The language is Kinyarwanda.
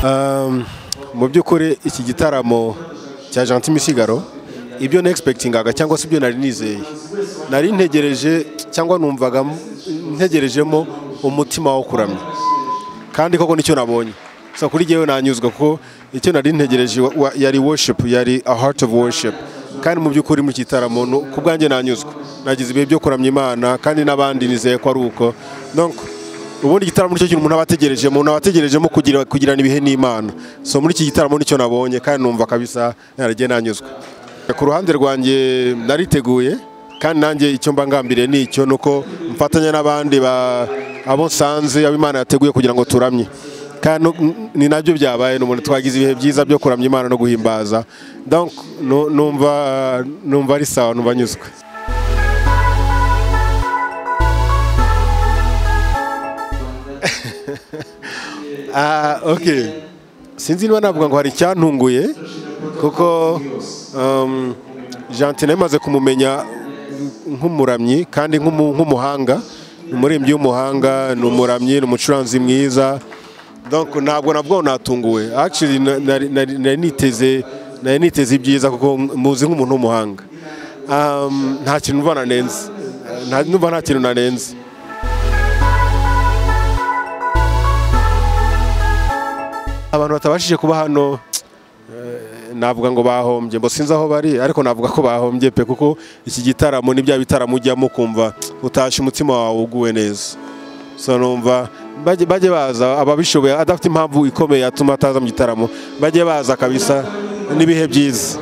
Mu by'ukuri iki gitaramo cya Gentil Misigaro ibyo nexpectingaga cyangwa se ibyo nari nizeye nari ntegereje cyangwa numvaga ntegerejemo umutima wo kuramya kandi koko nicyo nabonye so kuri jewe nanyuzwa kuko icyo nari ntegereje yari worship, yari a heart of worship kandi mu by'ukuri mu gitaramo ku bwanjye nanyuzwa nagize ibihe byo kuramya Imana kandi n'abandi nizeye ko ari uko donc ubundi gitaramo nicyo kintu umuntu abategerejemo kugirana ibihe n'Imana so muri iki gitaramo nicyo nabonye kandi numva kabisa naragiye nanyuzwa ku ruhande rwanjye nariteguye kandi nanjye icyo mba ngambiriye nicyo nuko mfatanya n'abandi abo nsanze abo Imana yateguye kugira ngo turamye kandi ni nabyo byabaye n'umuntu twagize ibihe byiza byo kuramya Imana no guhimbaza donc numva ari sawa numva nyuzwe. Okay. Sinzi niba navuga ngo hari icyantunguye kuko Gentil namaze kumumenya nk'umuramyi kandi nk'umuhanga, umuririmbyi w'umuhanga, n'umuramyi, n'umucuranzi mwiza. Donc ntabwo natunguwe. Actually nari niteze ibyiza kuko muzi nk'umuntu w'umuhanga. Nta kintu numva nanenze. Nta kintu nanenze. Abantu batabashije kuba hano navuga ngo bahombye, mbo sinzi aho bari ariko navuga ko bahombye pe kuko iki gitaramo ni bya bitaramo ujyamo kumva utashe umutima wawe uguwe neza. So numva bajye baza ababishoboye adafite impamvu ikomeye yatuma ataza mu gitaramo bajye baza kabisa n'ibihe byiza.